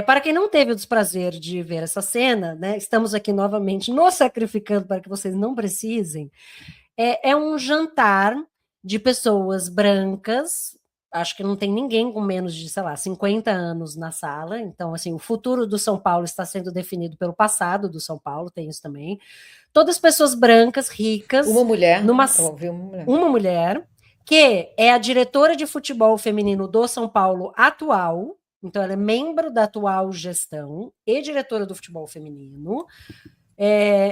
Para quem não teve o desprazer de ver essa cena, né, estamos aqui novamente nos sacrificando para que vocês não precisem. É um jantar de pessoas brancas, acho que não tem ninguém com menos de, sei lá, 50 anos na sala, então, assim, o futuro do São Paulo está sendo definido pelo passado do São Paulo, tem isso também. Todas pessoas brancas, Uma ricas, mulher, numa eu ouvi uma mulher. uma mulher, que é a diretora de futebol feminino do São Paulo atual, então ela é membro da atual gestão e diretora do futebol feminino,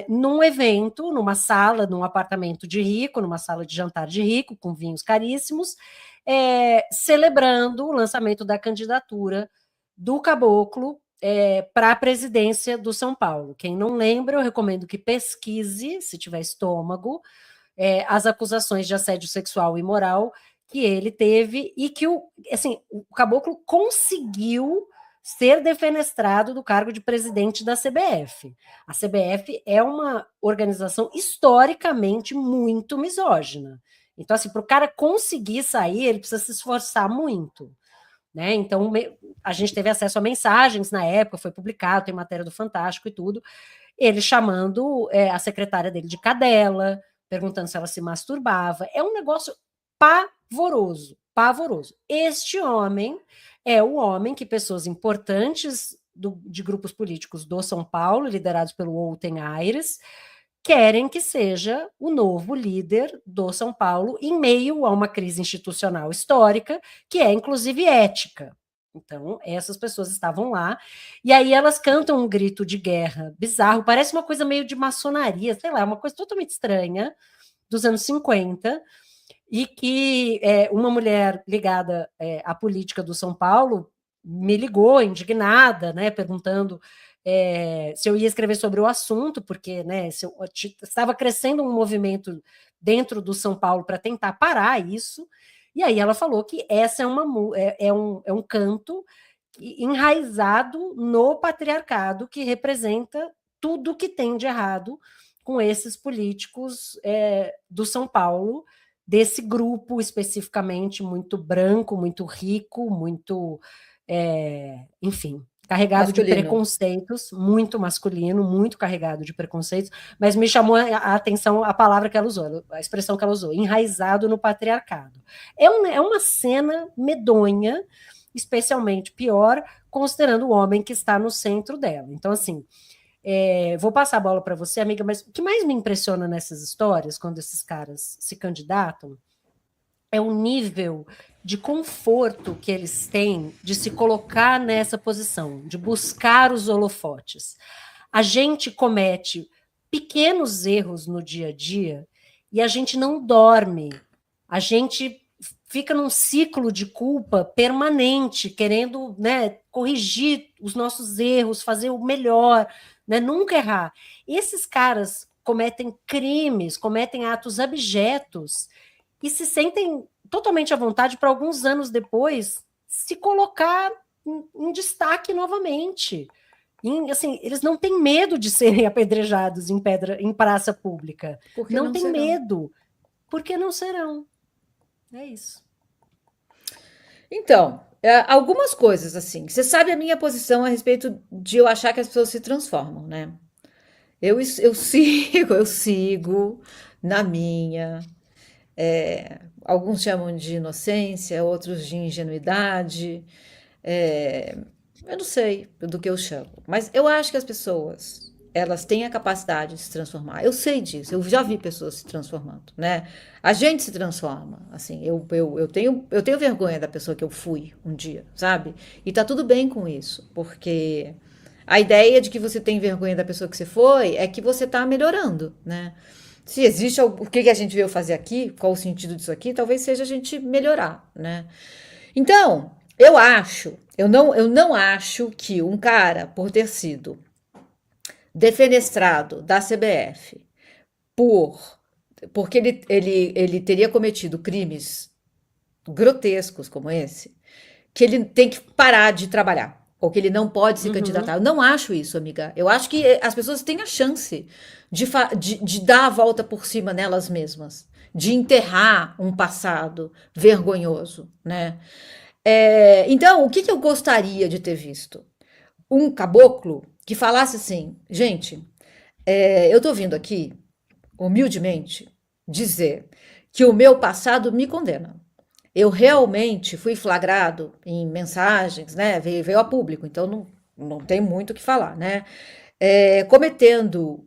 num evento, numa sala, num apartamento de rico, numa sala de jantar de rico, com vinhos caríssimos, celebrando o lançamento da candidatura do Caboclo para a presidência do São Paulo. Quem não lembra, eu recomendo que pesquise, se tiver estômago, as acusações de assédio sexual e moral que ele teve e que o Caboclo conseguiu ser defenestrado do cargo de presidente da CBF. A CBF é uma organização historicamente muito misógina. Então, assim, para o cara conseguir sair, ele precisa se esforçar muito. Né? Então, a gente teve acesso a mensagens na época, foi publicado, tem matéria do Fantástico e tudo, ele chamando a secretária dele de cadela, perguntando se ela se masturbava. É um negócio pavoroso, pavoroso. Este homem é o homem que pessoas importantes de grupos políticos do São Paulo, liderados pelo Olten Aires, querem que seja o novo líder do São Paulo em meio a uma crise institucional histórica, que é inclusive ética. Então, essas pessoas estavam lá, e aí elas cantam um grito de guerra bizarro, parece uma coisa meio de maçonaria, sei lá, uma coisa totalmente estranha, dos anos 50, e que uma mulher ligada à política do São Paulo me ligou, indignada, né, perguntando se eu ia escrever sobre o assunto, porque né, estava crescendo um movimento dentro do São Paulo para tentar parar isso, e aí ela falou que essa é um canto enraizado no patriarcado que representa tudo que tem de errado com esses políticos do São Paulo, desse grupo especificamente muito branco, muito rico, muito, enfim, carregado de Masculino. preconceitos, muito masculino, muito carregado de preconceitos, mas me chamou a atenção a palavra que ela usou, a expressão que ela usou, enraizado no patriarcado. É uma cena medonha, especialmente pior, considerando o homem que está no centro dela. Então, assim, vou passar a bola para você, amiga, mas o que mais me impressiona nessas histórias, quando esses caras se candidatam, é o nível de conforto que eles têm de se colocar nessa posição, de buscar os holofotes. A gente comete pequenos erros no dia a dia e a gente não dorme. A gente fica num ciclo de culpa permanente, querendo, né, corrigir os nossos erros, fazer o melhor, né, nunca errar. Esses caras cometem crimes, cometem atos abjetos e se sentem totalmente à vontade para alguns anos depois se colocar em destaque novamente. Assim, eles não têm medo de serem apedrejados em praça pública. Por que Não não tem serão? medo, porque não serão. É isso. Então, algumas coisas assim. Você sabe a minha posição a respeito de eu achar que as pessoas se transformam, né? Eu sigo, eu sigo na minha. Alguns chamam de inocência, outros de ingenuidade. É, eu não sei do que eu chamo, mas eu acho que as pessoas, elas têm a capacidade de se transformar. Eu sei disso, eu já vi pessoas se transformando, né? A gente se transforma, assim, eu tenho vergonha da pessoa que eu fui um dia, sabe? E tá tudo bem com isso, porque a ideia de que você tem vergonha da pessoa que você foi é que você tá melhorando, né? Se existe o que a gente veio fazer aqui, qual o sentido disso aqui, talvez seja a gente melhorar, né? Então, eu não acho que um cara, por ter sido defenestrado da CBF, por, porque ele teria cometido crimes grotescos como esse, que ele tem que parar de trabalhar. Ou que ele não pode se Uhum. candidatar. Eu não acho isso, amiga. Eu acho que as pessoas têm a chance de dar a volta por cima nelas mesmas. De enterrar um passado vergonhoso, né? Então, o que eu gostaria de ter visto? um caboclo que falasse assim, gente, eu estou vindo aqui, humildemente, dizer que o meu passado me condena. Eu realmente fui flagrado em mensagens, né? Veio a público, então não tem muito o que falar, né? Cometendo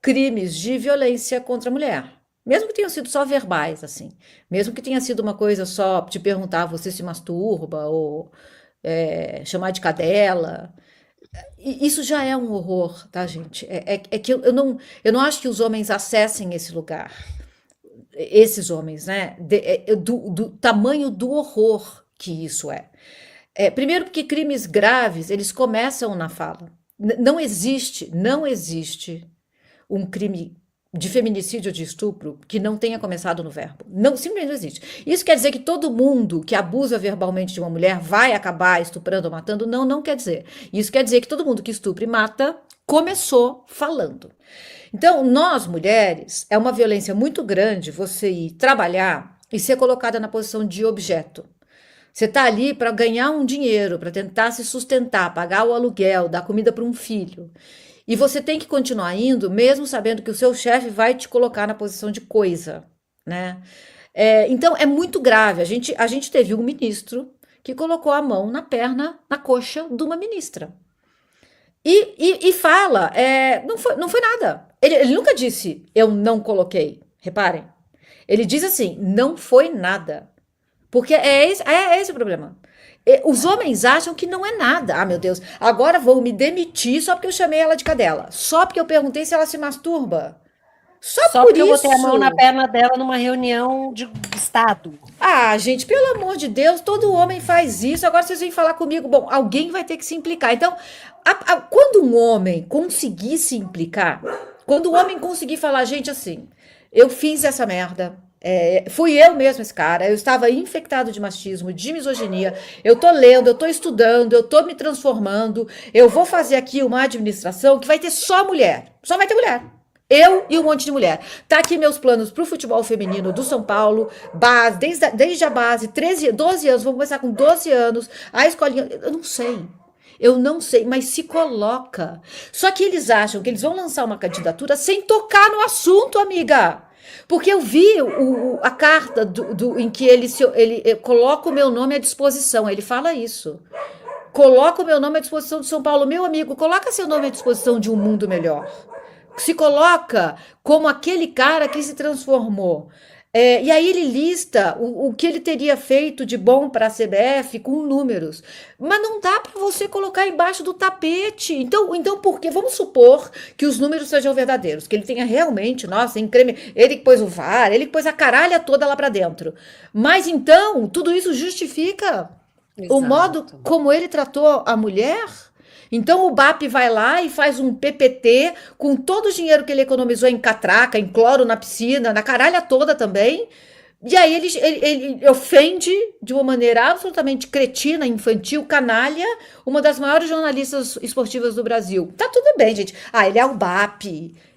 crimes de violência contra a mulher. Mesmo que tenham sido só verbais, assim. Mesmo que tenha sido uma coisa só te perguntar, você se masturba, ou chamar de cadela. Isso já é um horror, tá, gente? É que eu não acho que os homens acessem esse lugar. Esses homens, né? Do tamanho do horror que isso é. Primeiro porque crimes graves, eles começam na fala. Não existe um crime de feminicídio ou de estupro que não tenha começado no verbo. Não, simplesmente não existe. Isso quer dizer que todo mundo que abusa verbalmente de uma mulher vai acabar estuprando ou matando? Não, não quer dizer. Isso quer dizer que todo mundo que estupra e mata começou falando. Então, nós mulheres, é uma violência muito grande você ir trabalhar e ser colocada na posição de objeto. Você está ali para ganhar um dinheiro, para tentar se sustentar, pagar o aluguel, dar comida para um filho. E você tem que continuar indo, mesmo sabendo que o seu chefe vai te colocar na posição de coisa, né? Então é muito grave. A gente teve um ministro que colocou a mão na perna, na coxa de uma ministra. E fala, não foi nada. Ele nunca disse, eu não coloquei. Reparem. Ele diz assim, não foi nada. Porque é esse o problema. Os homens acham que não é nada. Ah, meu Deus, agora vou me demitir só porque eu chamei ela de cadela. Só porque eu perguntei se ela se masturba. Só Só por porque eu botei a mão na isso. perna dela numa reunião de Estado. Ah, gente, pelo amor de Deus, todo homem faz isso. Agora vocês vêm falar comigo. Bom, alguém vai ter que se implicar. Então, quando um homem conseguir se implicar, quando o homem conseguir falar, gente, assim, eu fiz essa merda. Fui eu mesmo esse cara, eu estava infectado de machismo, de misoginia, eu tô lendo, eu tô estudando, eu tô me transformando, eu vou fazer aqui uma administração que vai ter só mulher, só vai ter mulher. Eu e um monte de mulher. Tá aqui meus planos pro futebol feminino do São Paulo, base, desde a base, 13, 12 anos, vou começar com 12 anos, a escolinha, eu não sei. Eu não sei, mas se coloca. Só que eles acham que eles vão lançar uma candidatura sem tocar no assunto, amiga. Porque eu vi a carta em que ele coloca o meu nome à disposição. Ele fala isso. Coloca o meu nome à disposição de São Paulo. Meu amigo, coloca seu nome à disposição de um mundo melhor. Se coloca como aquele cara que se transformou. E aí ele lista o que ele teria feito de bom para a CBF com números. Mas não dá para você colocar embaixo do tapete. Então por quê? Vamos supor que os números sejam verdadeiros, que ele tenha realmente, nossa, ele que pôs o VAR, ele que pôs a caralha toda lá para dentro. Mas então, tudo isso justifica o modo Exato. como ele tratou a mulher? Então o BAP vai lá e faz um PPT com todo o dinheiro que ele economizou em catraca, em cloro na piscina, na caralha toda também. E aí ele ofende de uma maneira absolutamente cretina, infantil, canalha, uma das maiores jornalistas esportivas do Brasil. Tá tudo bem, gente. Ah, ele é o BAP.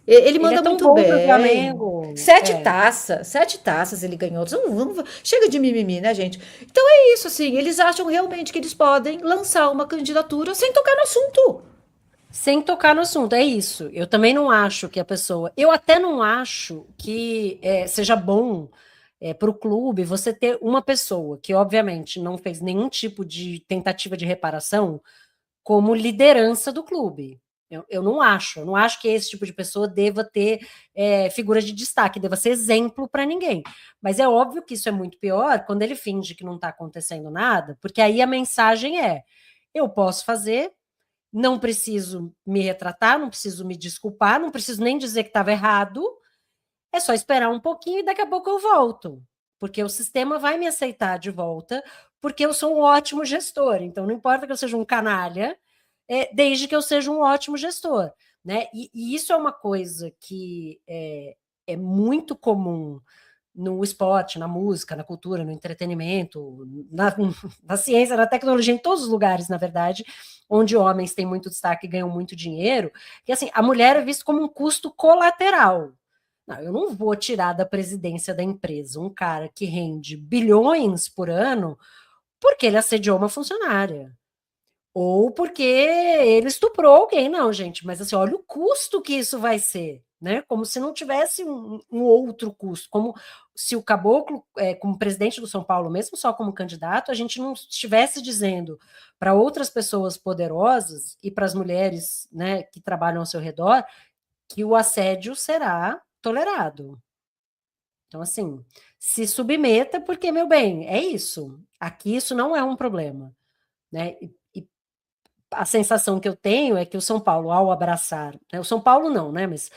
Ele Ele é manda tão muito bom pro bem. Flamengo. Sete taças ele ganhou. Chega de mimimi, né, gente? Então é isso, assim. Eles acham realmente que eles podem lançar uma candidatura sem tocar no assunto. Sem tocar no assunto, é isso. Eu também não acho que a pessoa. Eu até não acho que seja bom para o clube você ter uma pessoa que, obviamente, não fez nenhum tipo de tentativa de reparação como liderança do clube. Eu não acho que esse tipo de pessoa deva ter figura de destaque, deva ser exemplo para ninguém. Mas é óbvio que isso é muito pior quando ele finge que não está acontecendo nada, porque aí a mensagem é: eu posso fazer, não preciso me retratar, não preciso me desculpar, não preciso nem dizer que estava errado, é só esperar um pouquinho e daqui a pouco eu volto. Porque o sistema vai me aceitar de volta, porque eu sou um ótimo gestor. Então, não importa que eu seja um canalha, desde que eu seja um ótimo gestor. Né? E isso é uma coisa que é muito comum no esporte, na música, na cultura, no entretenimento, na ciência, na tecnologia, em todos os lugares, na verdade, onde homens têm muito destaque e ganham muito dinheiro, que assim, a mulher é vista como um custo colateral. Não, eu não vou tirar da presidência da empresa um cara que rende bilhões por ano porque ele assediou uma funcionária. ou porque ele estuprou alguém, não, gente, mas assim, olha o custo que isso vai ser, né? Como se não tivesse um outro custo, como se o Caboclo, como presidente do São Paulo, mesmo só como candidato, a gente não estivesse dizendo para outras pessoas poderosas e para as mulheres, né, que trabalham ao seu redor, que o assédio será tolerado. Então, assim, se submeta, porque, meu bem, é isso. Aqui isso não é um problema, né? E a sensação que eu tenho é que o São Paulo, ao abraçar, né, o São Paulo não, né? Mas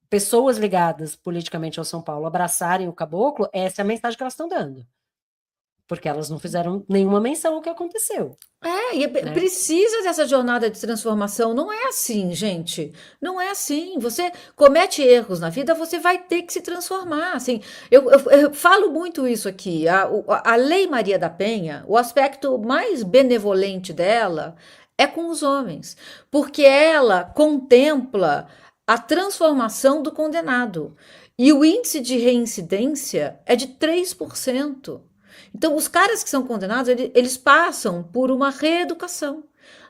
pessoas ligadas politicamente ao São Paulo abraçarem o caboclo, essa é a mensagem que elas estão dando. Porque elas não fizeram nenhuma menção ao que aconteceu, né? Precisa dessa jornada de transformação. Não é assim, gente. Não é assim. Você comete erros na vida, você vai ter que se transformar. Assim, eu falo muito isso aqui. A Lei Maria da Penha, o aspecto mais benevolente dela é com os homens, porque ela contempla a transformação do condenado. E o índice de reincidência é de 3%. Então, os caras que são condenados, eles passam por uma reeducação.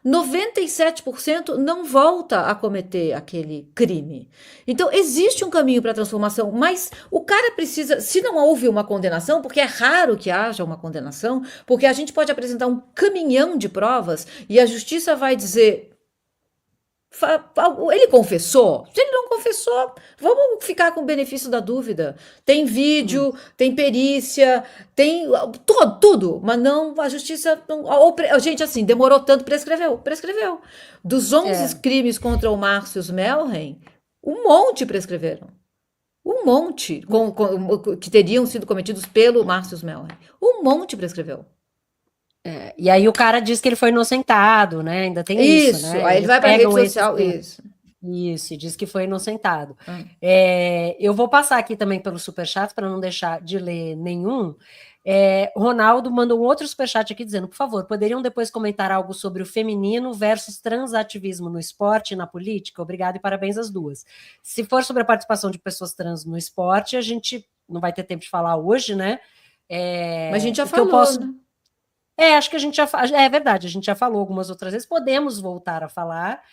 97% não volta a cometer aquele crime. Então, existe um caminho para a transformação, mas o cara precisa, se não houve uma condenação, porque é raro que haja uma condenação, porque a gente pode apresentar um caminhão de provas e a justiça vai dizer ele confessou? Se ele não confessou, vamos ficar com o benefício da dúvida. Tem vídeo, tem perícia, tem tudo, mas não, a justiça não, gente, assim, demorou tanto, prescreveu. Dos 11 É, crimes contra o Márcio Melhem, um monte prescreveram. Um monte que teriam sido cometidos pelo Márcio Melhem. Um monte prescreveu. e aí o cara diz que ele foi inocentado, né? Ainda tem isso, Isso, né? aí ele Eles vai para a rede pegam esses social, temas. isso. Isso, e diz que foi inocentado. Ah. Eu vou passar aqui também pelo superchat para não deixar de ler nenhum. Ronaldo mandou um outro superchat aqui dizendo: por favor, poderiam depois comentar algo sobre o feminino versus transativismo no esporte e na política? Obrigado e parabéns às duas. Se for sobre a participação de pessoas trans no esporte, a gente não vai ter tempo de falar hoje, né? Mas a gente já O que eu falou, posso né? acho que a gente já. É verdade, a gente já falou algumas outras vezes, podemos voltar a falar.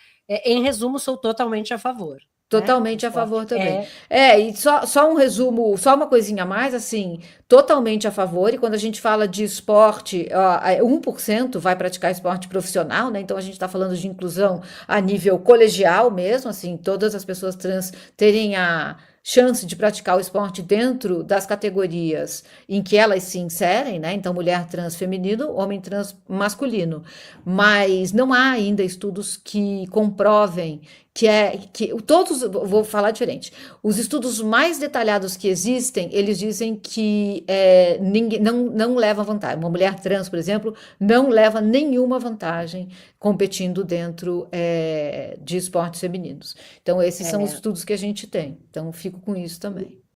Em resumo, sou totalmente a favor. Né? O Totalmente a esporte favor também. E só um resumo, só uma coisinha a mais, assim, totalmente a favor. E quando a gente fala de esporte, 1% vai praticar esporte profissional, né? Então a gente está falando de inclusão a nível colegial mesmo, assim, todas as pessoas trans terem a chance de praticar o esporte dentro das categorias em que elas se inserem, né? Então, mulher trans feminino, homem trans masculino. Mas não há ainda estudos que comprovem que todos, vou falar diferente. Os estudos mais detalhados que existem, eles dizem que ninguém não leva vantagem. Uma mulher trans, por exemplo, não leva nenhuma vantagem competindo dentro de esportes femininos. Então, esses são os É, estudos que a gente tem. Então, fico com isso também.